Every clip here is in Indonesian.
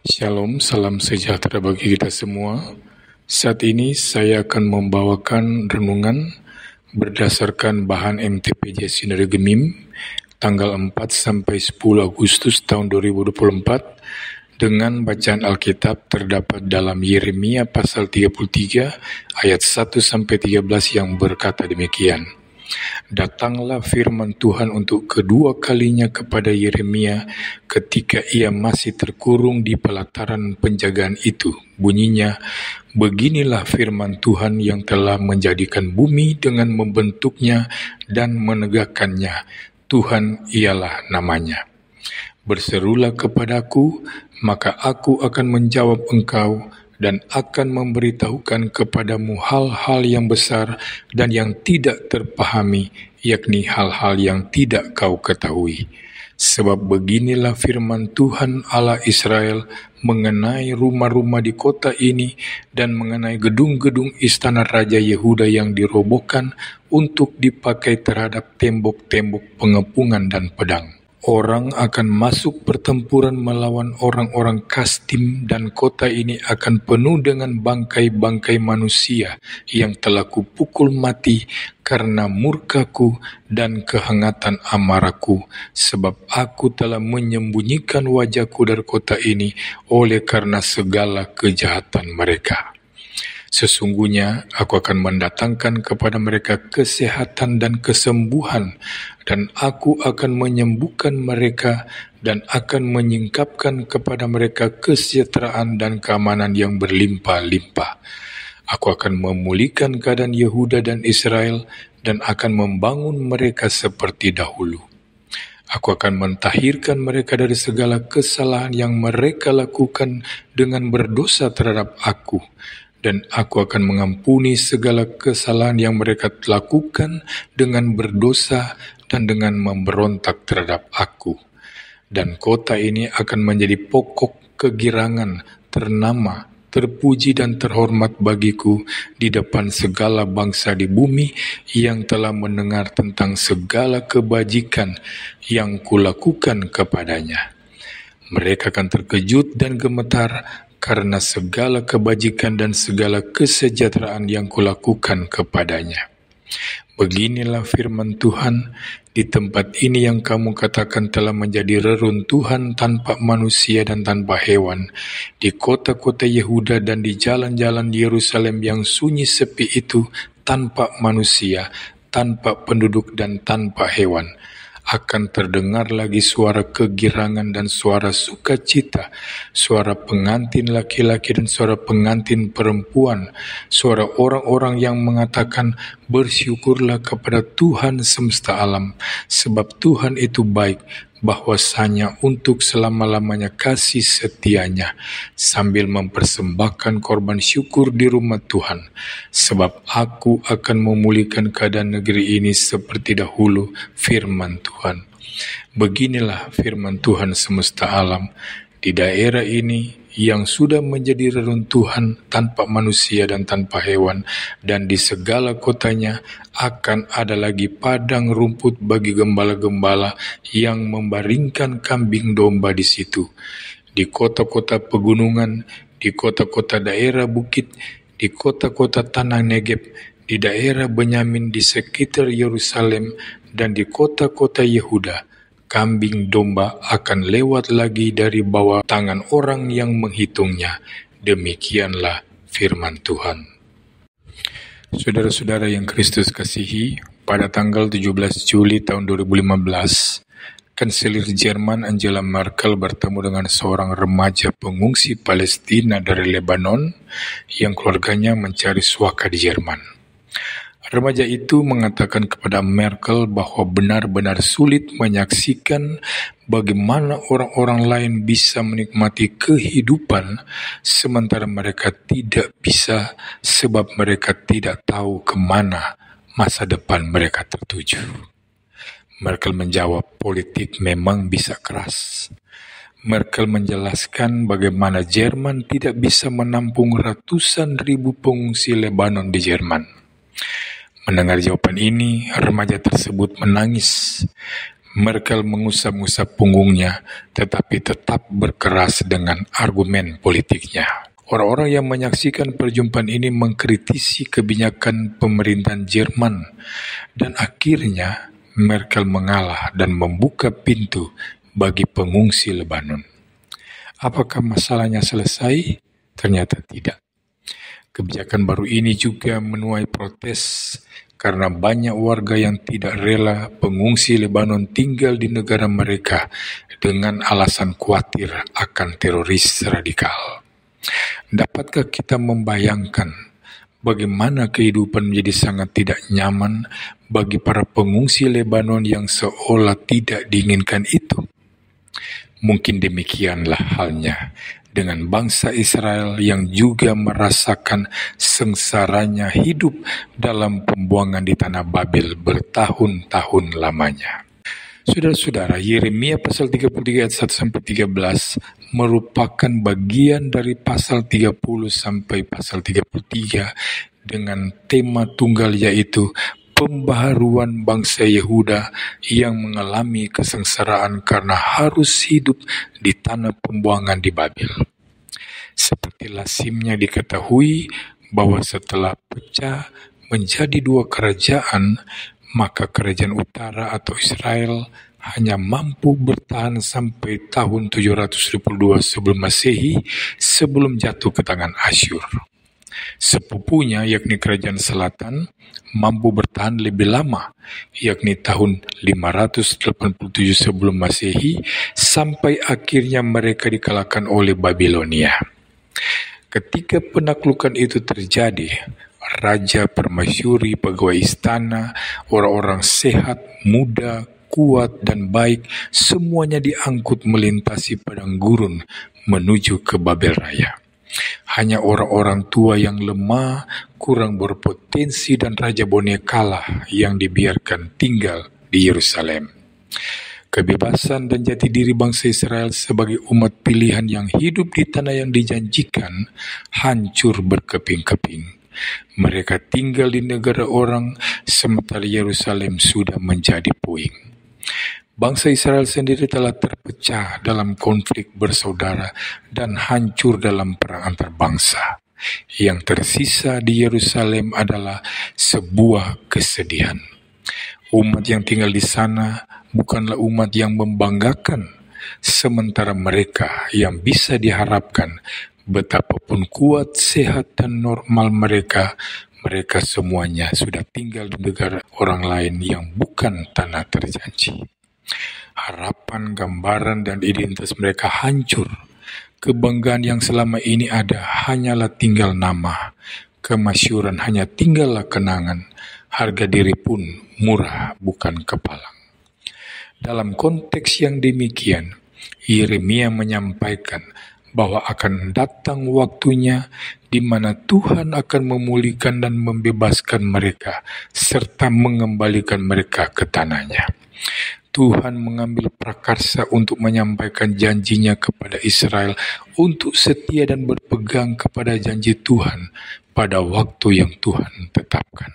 Shalom, salam sejahtera bagi kita semua. Saat ini saya akan membawakan renungan berdasarkan bahan MTPJ Sinode Gemim tanggal 4 sampai 10 Agustus tahun 2024 dengan bacaan Alkitab terdapat dalam Yeremia pasal 33 ayat 1 sampai 13 yang berkata demikian. Datanglah firman Tuhan untuk kedua kalinya kepada Yeremia ketika ia masih terkurung di pelataran penjagaan itu. Bunyinya, beginilah firman Tuhan yang telah menjadikan bumi dengan membentuknya dan menegakkannya. Tuhan ialah namanya. Berserulah kepadaku, maka aku akan menjawab engkau dan akan memberitahukan kepadamu hal-hal yang besar dan yang tidak terpahami, yakni hal-hal yang tidak kau ketahui. Sebab beginilah firman Tuhan Allah Israel mengenai rumah-rumah di kota ini dan mengenai gedung-gedung istana Raja Yehuda yang dirobohkan untuk dipakai terhadap tembok-tembok pengepungan dan pedang. Orang akan masuk pertempuran melawan orang-orang Kastim dan kota ini akan penuh dengan bangkai-bangkai manusia yang telah kupukul mati karena murkaku dan kehangatan amarahku, sebab aku telah menyembunyikan wajahku dari kota ini oleh karena segala kejahatan mereka. Sesungguhnya aku akan mendatangkan kepada mereka kesehatan dan kesembuhan, dan aku akan menyembuhkan mereka dan akan menyingkapkan kepada mereka kesejahteraan dan keamanan yang berlimpah-limpah. Aku akan memulihkan keadaan Yehuda dan Israel dan akan membangun mereka seperti dahulu. Aku akan mentahirkan mereka dari segala kesalahan yang mereka lakukan dengan berdosa terhadap aku. Dan aku akan mengampuni segala kesalahan yang mereka lakukan dengan berdosa dan dengan memberontak terhadap aku. Dan kota ini akan menjadi pokok kegirangan, ternama, terpuji dan terhormat bagiku di depan segala bangsa di bumi yang telah mendengar tentang segala kebajikan yang kulakukan kepadanya. Mereka akan terkejut dan gemetar karena segala kebajikan dan segala kesejahteraan yang kulakukan kepadanya. Beginilah firman Tuhan, di tempat ini yang kamu katakan telah menjadi reruntuhan tanpa manusia dan tanpa hewan, di kota-kota Yehuda dan di jalan-jalan Yerusalem yang sunyi sepi itu, tanpa manusia, tanpa penduduk dan tanpa hewan, akan terdengar lagi suara kegirangan dan suara sukacita, suara pengantin laki-laki dan suara pengantin perempuan, suara orang-orang yang mengatakan, bersyukurlah kepada Tuhan semesta alam, sebab Tuhan itu baik, bahwasanya untuk selama-lamanya kasih setianya, sambil mempersembahkan korban syukur di rumah Tuhan. Sebab aku akan memulihkan keadaan negeri ini seperti dahulu, firman Tuhan. Beginilah firman Tuhan semesta alam, di daerah ini yang sudah menjadi reruntuhan tanpa manusia dan tanpa hewan, dan di segala kotanya akan ada lagi padang rumput bagi gembala-gembala yang membaringkan kambing domba di situ. Di kota-kota pegunungan, di kota-kota daerah bukit, di kota-kota tanah Negeb, di daerah Benyamin di sekitar Yerusalem, dan di kota-kota Yehuda, kambing domba akan lewat lagi dari bawah tangan orang yang menghitungnya. Demikianlah firman Tuhan. Saudara-saudara yang Kristus kasihi, pada tanggal 17 Juli tahun 2015, Kanselir Jerman Angela Merkel bertemu dengan seorang remaja pengungsi Palestina dari Lebanon yang keluarganya mencari suaka di Jerman. Remaja itu mengatakan kepada Merkel bahwa benar-benar sulit menyaksikan bagaimana orang-orang lain bisa menikmati kehidupan sementara mereka tidak bisa, sebab mereka tidak tahu kemana masa depan mereka tertuju. Merkel menjawab, politik memang bisa keras. Merkel menjelaskan bagaimana Jerman tidak bisa menampung ratusan ribu pengungsi Lebanon di Jerman. Mendengar jawaban ini, remaja tersebut menangis. Merkel mengusap-ngusap punggungnya, tetapi tetap berkeras dengan argumen politiknya. Orang-orang yang menyaksikan perjumpaan ini mengkritisi kebijakan pemerintahan Jerman, dan akhirnya Merkel mengalah dan membuka pintu bagi pengungsi Lebanon. Apakah masalahnya selesai? Ternyata tidak. Kebijakan baru ini juga menuai protes karena banyak warga yang tidak rela pengungsi Lebanon tinggal di negara mereka dengan alasan khawatir akan teroris radikal. Dapatkah kita membayangkan bagaimana kehidupan menjadi sangat tidak nyaman bagi para pengungsi Lebanon yang seolah tidak diinginkan itu? Mungkin demikianlah halnya dengan bangsa Israel yang juga merasakan sengsaranya hidup dalam pembuangan di tanah Babel bertahun-tahun lamanya. Saudara-saudara, Yeremia pasal 33 ayat 1-13 merupakan bagian dari pasal 30 sampai pasal 33 dengan tema tunggal, yaitu pembaharuan bangsa Yehuda yang mengalami kesengsaraan karena harus hidup di tanah pembuangan di Babel. Seperti lazimnya diketahui bahwa setelah pecah menjadi dua kerajaan, maka kerajaan utara atau Israel hanya mampu bertahan sampai tahun 722 sebelum Masehi sebelum jatuh ke tangan Asyur. Sepupunya, yakni kerajaan selatan, mampu bertahan lebih lama, yakni tahun 587 sebelum Masehi, sampai akhirnya mereka dikalahkan oleh Babilonia. Ketika penaklukan itu terjadi, raja permasyuri, pegawai istana, orang-orang sehat, muda, kuat, dan baik, semuanya diangkut melintasi padang gurun menuju ke Babel Raya. Hanya orang-orang tua yang lemah, kurang berpotensi, dan raja bonekalah yang dibiarkan tinggal di Yerusalem. Kebebasan dan jati diri bangsa Israel sebagai umat pilihan yang hidup di tanah yang dijanjikan hancur berkeping-keping. Mereka tinggal di negara orang, sementara Yerusalem sudah menjadi puing. Bangsa Israel sendiri telah terpecah dalam konflik bersaudara dan hancur dalam perang antar bangsa. Yang tersisa di Yerusalem adalah sebuah kesedihan. Umat yang tinggal di sana bukanlah umat yang membanggakan, sementara mereka yang bisa diharapkan betapapun kuat, sehat, dan normal mereka semuanya sudah tinggal di negara orang lain yang bukan tanah terjanji. Harapan, gambaran, dan identitas mereka hancur. Kebanggaan yang selama ini ada hanyalah tinggal nama. Kemasyhuran hanya tinggallah kenangan. Harga diri pun murah, bukan kepalang. Dalam konteks yang demikian, Yeremia menyampaikan bahwa akan datang waktunya di mana Tuhan akan memulihkan dan membebaskan mereka, serta mengembalikan mereka ke tanahnya. Tuhan mengambil prakarsa untuk menyampaikan janjinya kepada Israel untuk setia dan berpegang kepada janji Tuhan pada waktu yang Tuhan tetapkan.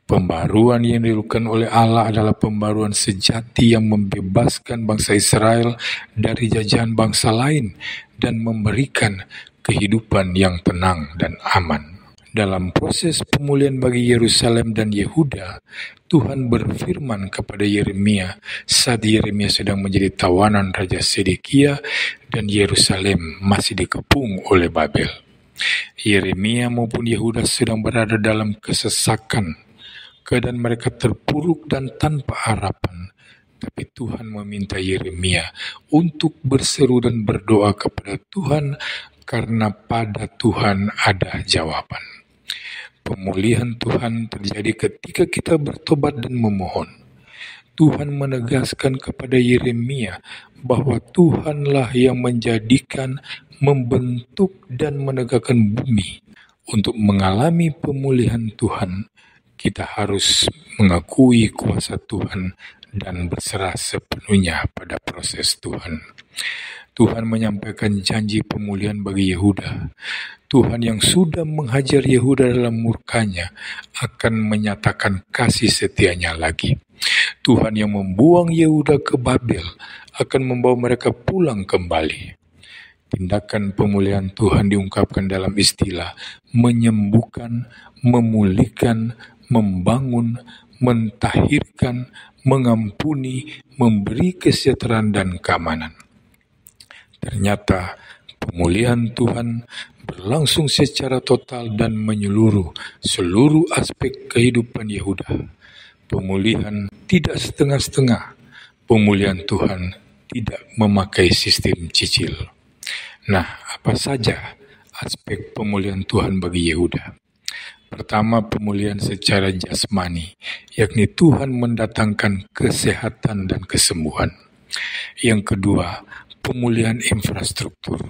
Pembaruan yang dilakukan oleh Allah adalah pembaruan sejati yang membebaskan bangsa Israel dari jajahan bangsa lain dan memberikan kehidupan yang tenang dan aman. Dalam proses pemulihan bagi Yerusalem dan Yehuda, Tuhan berfirman kepada Yeremia saat Yeremia sedang menjadi tawanan Raja Sedekia dan Yerusalem masih dikepung oleh Babel. Yeremia maupun Yehuda sedang berada dalam kesesakan. Keadaan mereka terpuruk dan tanpa harapan. Tapi Tuhan meminta Yeremia untuk berseru dan berdoa kepada Tuhan karena pada Tuhan ada jawaban. Pemulihan Tuhan terjadi ketika kita bertobat dan memohon. Tuhan menegaskan kepada Yeremia bahwa Tuhanlah yang menjadikan, membentuk, dan menegakkan bumi. Untuk mengalami pemulihan Tuhan, kita harus mengakui kuasa Tuhan dan berserah sepenuhnya pada proses Tuhan. Tuhan menyampaikan janji pemulihan bagi Yehuda. Tuhan yang sudah menghajar Yehuda dalam murkanya akan menyatakan kasih setianya lagi. Tuhan yang membuang Yehuda ke Babel akan membawa mereka pulang kembali. Tindakan pemulihan Tuhan diungkapkan dalam istilah menyembuhkan, memulihkan, membangun, mentahirkan, mengampuni, memberi kesejahteraan dan keamanan. Ternyata pemulihan Tuhan berlangsung secara total dan menyeluruh seluruh aspek kehidupan Yehuda. Pemulihan tidak setengah-setengah. Pemulihan Tuhan tidak memakai sistem cicil. Nah, apa saja aspek pemulihan Tuhan bagi Yehuda? Pertama, pemulihan secara jasmani, yakni Tuhan mendatangkan kesehatan dan kesembuhan. Yang kedua, pemulihan infrastruktur.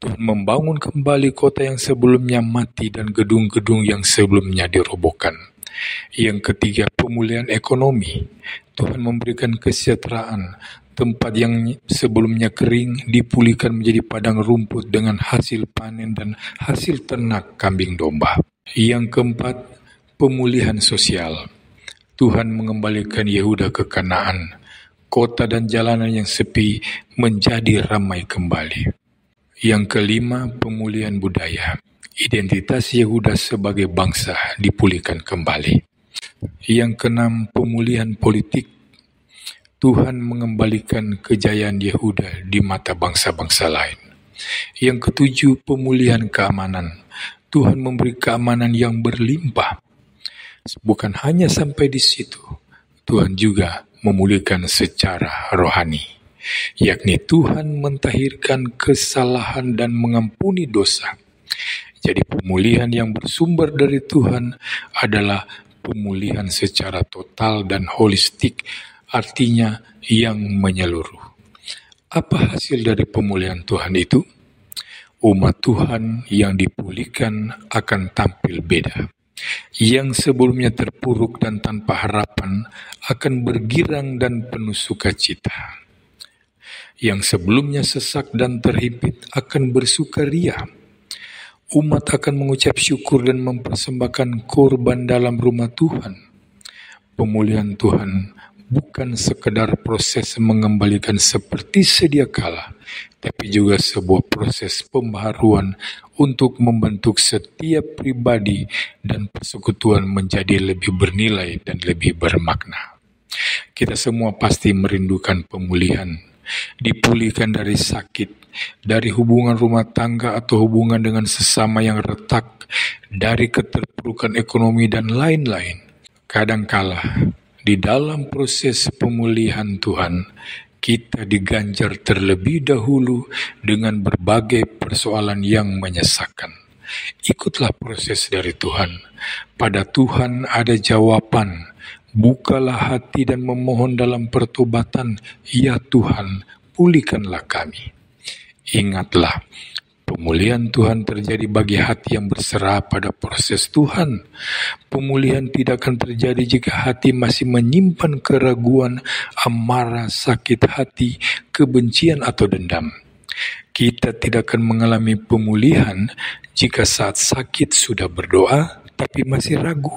Tuhan membangun kembali kota yang sebelumnya mati dan gedung-gedung yang sebelumnya dirobohkan. Yang ketiga, pemulihan ekonomi. Tuhan memberikan kesejahteraan. Tempat yang sebelumnya kering dipulihkan menjadi padang rumput dengan hasil panen dan hasil ternak kambing domba. Yang keempat, pemulihan sosial. Tuhan mengembalikan Yehuda ke Kanaan. Kota dan jalanan yang sepi menjadi ramai kembali. Yang kelima, pemulihan budaya. Identitas Yehuda sebagai bangsa dipulihkan kembali. Yang keenam, pemulihan politik. Tuhan mengembalikan kejayaan Yehuda di mata bangsa-bangsa lain. Yang ketujuh, pemulihan keamanan. Tuhan memberi keamanan yang berlimpah. Bukan hanya sampai di situ, Tuhan juga memulihkan secara rohani, yakni Tuhan mentahirkan kesalahan dan mengampuni dosa. Jadi pemulihan yang bersumber dari Tuhan adalah pemulihan secara total dan holistik, artinya yang menyeluruh. Apa hasil dari pemulihan Tuhan itu? Umat Tuhan yang dipulihkan akan tampil beda. Yang sebelumnya terpuruk dan tanpa harapan akan bergirang dan penuh sukacita. Yang sebelumnya sesak dan terhimpit akan bersukaria. Umat akan mengucap syukur dan mempersembahkan korban dalam rumah Tuhan. Pemulihan Tuhan bukan sekedar proses mengembalikan seperti sedia kala, tapi juga sebuah proses pembaharuan untuk membentuk setiap pribadi dan persekutuan menjadi lebih bernilai dan lebih bermakna. Kita semua pasti merindukan pemulihan, dipulihkan dari sakit, dari hubungan rumah tangga atau hubungan dengan sesama yang retak, dari keterpurukan ekonomi dan lain-lain. Kadangkala di dalam proses pemulihan Tuhan, kita diganjar terlebih dahulu dengan berbagai persoalan yang menyesakkan. Ikutlah proses dari Tuhan. Pada Tuhan ada jawaban. Bukalah hati dan memohon dalam pertobatan, ya Tuhan, pulihkanlah kami. Ingatlah, pemulihan Tuhan terjadi bagi hati yang berserah pada proses Tuhan. Pemulihan tidak akan terjadi jika hati masih menyimpan keraguan, amarah, sakit hati, kebencian atau dendam. Kita tidak akan mengalami pemulihan jika saat sakit sudah berdoa tapi masih ragu.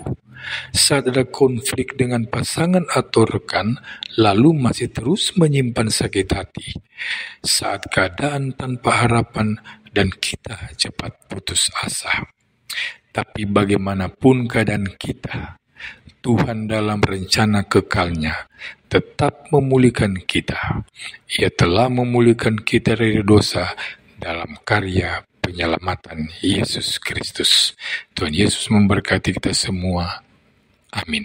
Saat ada konflik dengan pasangan atau rekan, lalu masih terus menyimpan sakit hati. Saat keadaan tanpa harapan dan kita cepat putus asa. Tapi bagaimanapun keadaan kita, Tuhan dalam rencana kekalnya tetap memulihkan kita. Ia telah memulihkan kita dari dosa dalam karya penyelamatan Yesus Kristus. Tuhan Yesus memberkati kita semua. Amin.